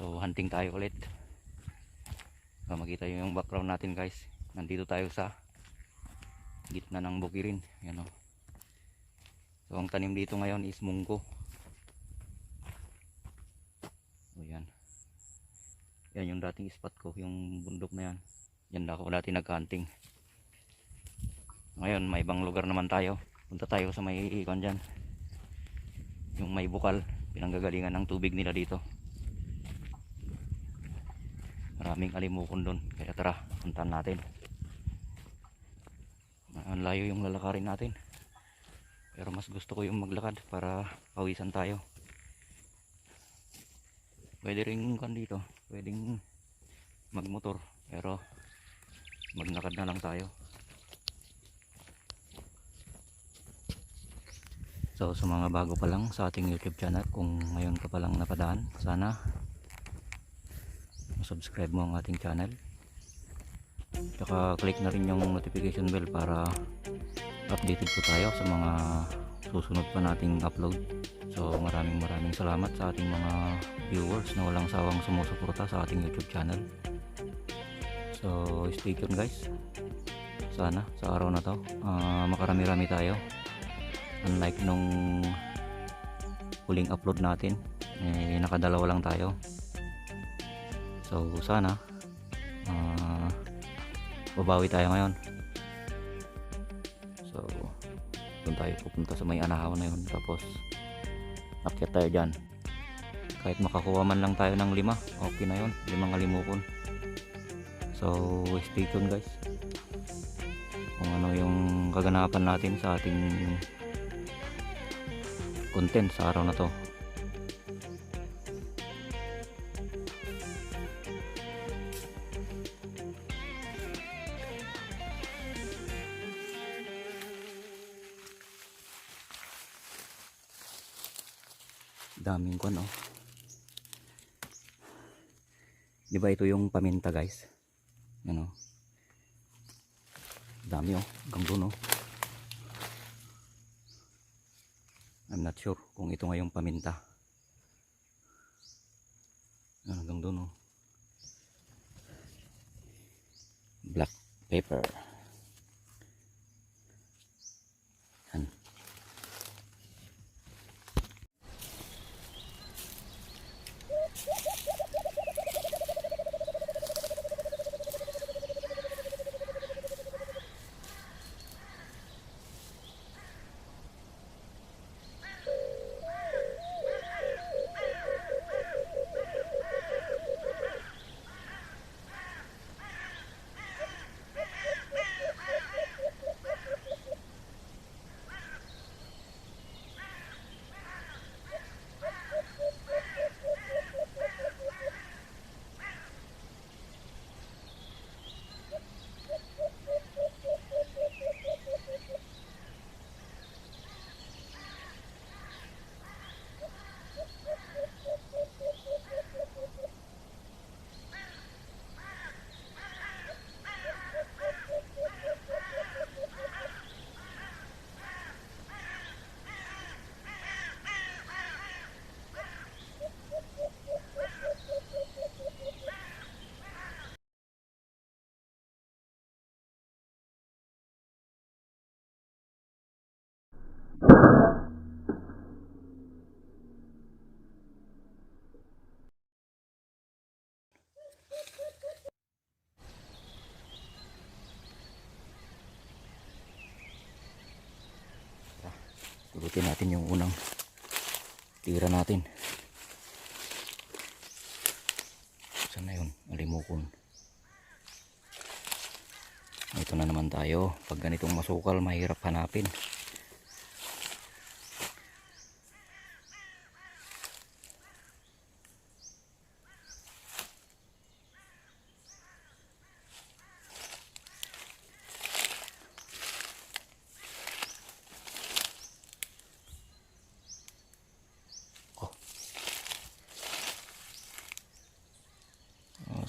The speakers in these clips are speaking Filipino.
So hunting tayo ulit. So, makita yung background natin guys. Nandito tayo sa gitna ng bukirin. Yan o. So ang tanim dito ngayon is munggo. So yan. Yan yung dating spot ko. Yung bundok na yan. Yan ako dati nag-hunting. Ngayon may ibang lugar naman tayo. Punta tayo sa may ikon dyan. Yung may bukal. Pinanggagalingan ng tubig nila dito. Maraming alimukon doon. Kaya tara, puntahan natin. Ang layo yung lalakarin natin. Pero mas gusto ko yung maglakad para pawisan tayo. Pwede rin kan dito. Pwedeng magmotor. Pero maglakad na lang tayo. So sa mga bago pa lang sa ating YouTube channel, kung ngayon ka pa lang napadaan, sana subscribe mo ang ating channel. Tsaka click na rin yung notification bell para updated po tayo sa mga susunod pa nating upload. So maraming salamat sa ating mga viewers na walang sawang sumusuporta sa ating YouTube channel. So stay tuned guys. Sana sa araw na to makarami-rami tayo. Unlike nung huling upload natin, nakadalawa lang tayo. So sana babawi tayo ngayon. So doon tayo pupunta sa may anahaw na yun. Tapos akyat tayo dyan. Kahit makakuha man lang tayo ng 5, okay na yun. 5 alimukon. So stay tuned guys. Kung ano yung kaganapan natin sa ating content sa araw na to. Daming kon oh. Di ba ito yung paminta guys? Yan oh. Dami oh, hanggang doon oh. I'm not sure kung ito nga yung paminta. Yan, hanggang doon oh. Black pepper. Yan. Tugutin natin yung unang tira natin. Saan na yun? Alimukon. Ito na naman tayo. Pag ganitong masukal, mahirap hanapin.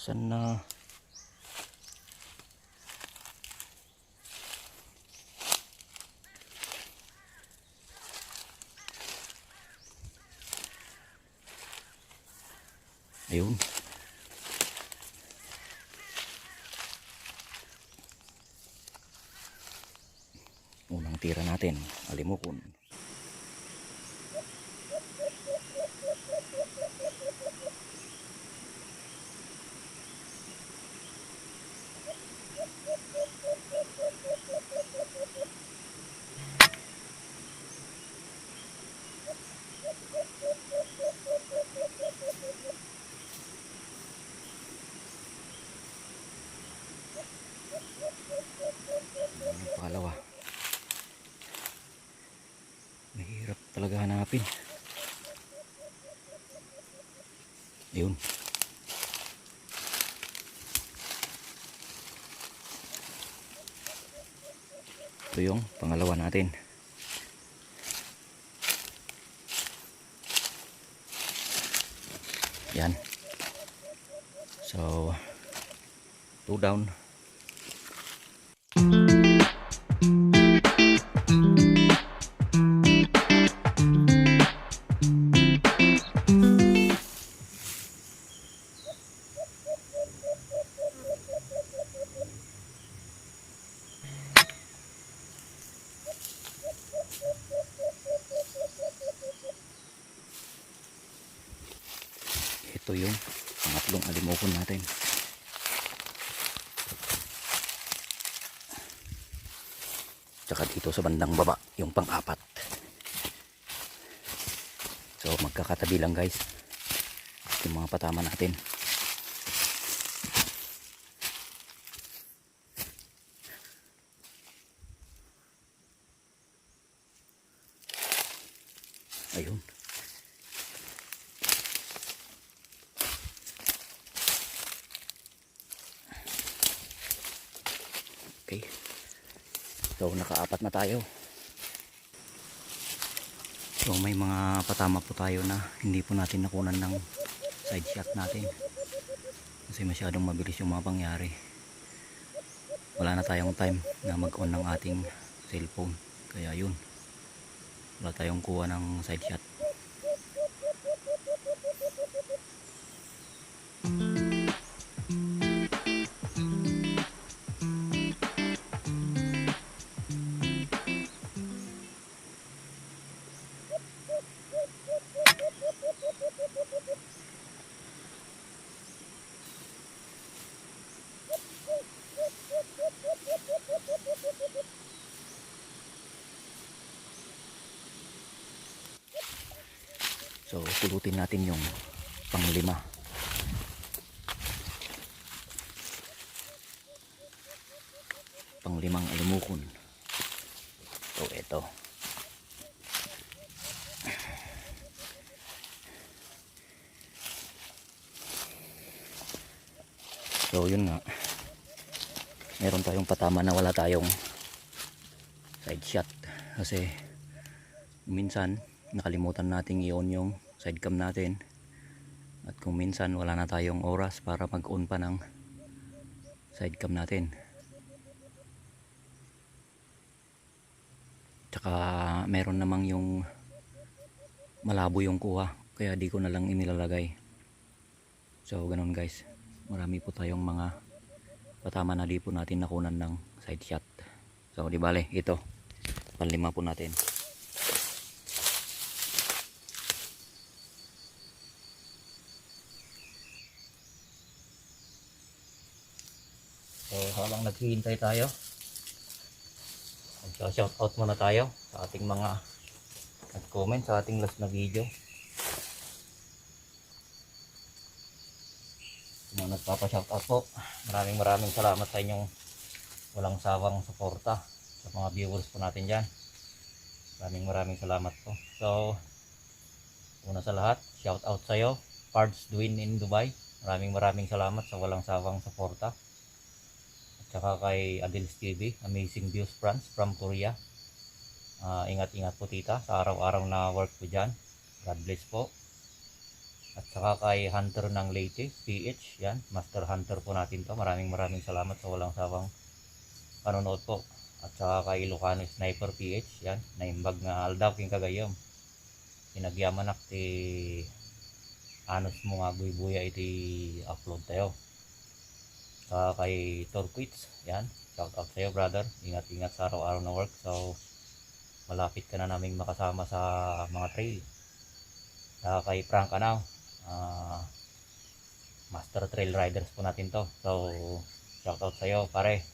Saan na? Ayun. Unang tira natin, alimukon. Yung pangalawa. Mahirap talaga hanapin. Ayun. Ito yung pangalawa natin. Yan. So, 2 down. Ito yung pangatlong alimokon natin. Tsaka dito sa bandang baba yung pang-apat. So magkakatabi lang guys yung mga patama natin. Ayun. Okay. So nakaapat na tayo. So may mga patama po tayo na hindi po natin nakunan ng side shot natin. Kasi masyadong mabilis yung mga pangyari. Wala na tayong time na mag-on ng ating cellphone. Kaya yun. Wala tayong kuha ng side shot. So pulutin natin yung pang-5. Pang-5 alimukon. So ito. So yun nga. Meron tayong patama na wala tayong side shot. Kasi minsan nakalimutan nating i-on yung side cam natin. At kung minsan wala na tayong oras para mag-on pa ng side cam natin. Tsaka meron namang yung malabo yung kuha. Kaya di ko na lang inilalagay. So ganun guys. Marami po tayong mga patama na di po natin nakunan ng side shot. So di bale ito. Pang-5 po natin. So habang naghihintay tayo, mag-shout out muna tayo sa ating mga nag-comment sa ating last na video. Mga nagpapa-shout out po, maraming salamat sa inyong walang sawang suporta sa mga viewers po natin dyan. Maraming salamat po. So una sa lahat, shout out sa iyo, Pards Dwin in Dubai. Maraming salamat sa walang sawang suporta. Tsaka kay Adils TV, Amazing Views France from Korea. Ingat-ingat po tita sa araw-araw na work po dyan. God bless po. At saka kay Hunter ng Leyte, PH, yan, Master Hunter po natin to. Maraming salamat sa walang sawang panonood po. At saka kay Ilocano Sniper PH, yan, naimbag nga aldaw king kagayom. Pinagyaman ti anos mo nga buya iti upload tayo sa kay Torquits. Yan, shout out sa'yo brother, ingat ingat sa araw-araw na work. So malapit ka na naming makasama sa mga trail. Sa kay Frank Anaw, master trail riders po natin to. So shout out sa'yo pare,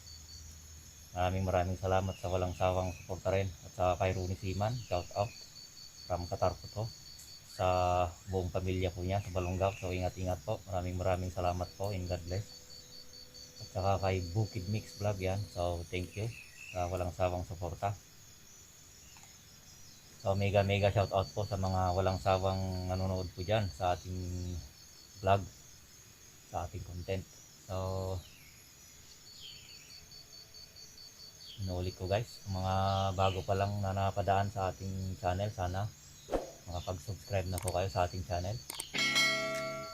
maraming salamat sa walang sawang suporta rin. At sa kay Rooney Seaman, shout out from Qatar po to, sa buong pamilya po niya sa Balongaw. So ingat-ingat po, maraming salamat po, and God bless. At saka kay Bukid Mix Vlog yan, so thank you sa walang sawang suporta. So mega shout out po sa mga walang sawang nanonood po dyan sa ating vlog, sa ating content. So inuulit ko guys, mga bago pa lang na napadaan sa ating channel, sana makapag-subscribe na po kayo sa ating channel.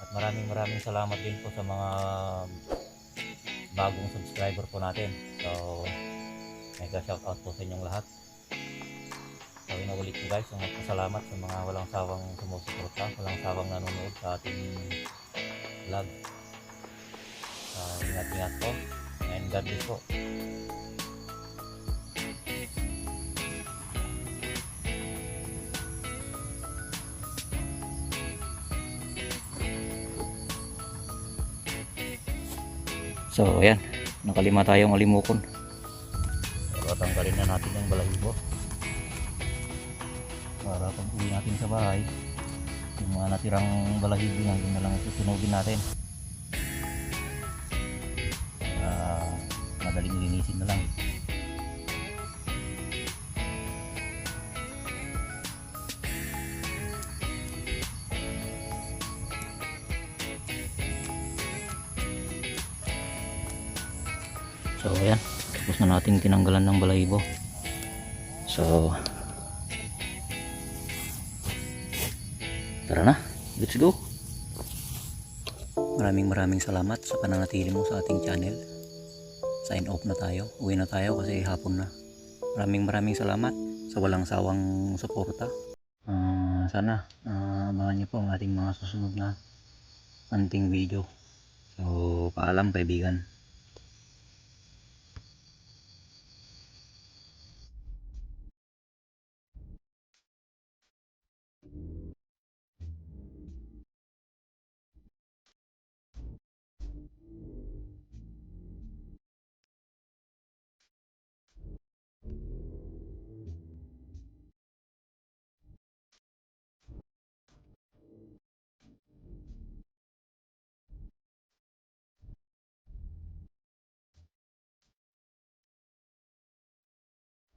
At maraming salamat din po sa mga bagong subscriber po natin. So mega shout out po sa inyong lahat. So inuulit ko guys, salamat sa mga walang sawang sumusuporta, walang sawang nanonood sa ating vlog. So ingat po, and God bless po. So ayan, nakalima tayong alimukon. So tanggalin na natin yung balahibo para pag uwi natin sa bahay, yung mga natirang balahibo na yun na lang susunugin natin. Madaling linisin na lang. So ayan, tapos na natin tinanggalan ng balahibo. So tara na, let's go. Maraming salamat sa pananatili mo sa ating channel. Sign off na tayo, uwi na tayo kasi hapon na. Maraming salamat sa walang sawang suporta. Sana abangan niyo po ang ating mga susunod na hunting video. So paalam kaibigan.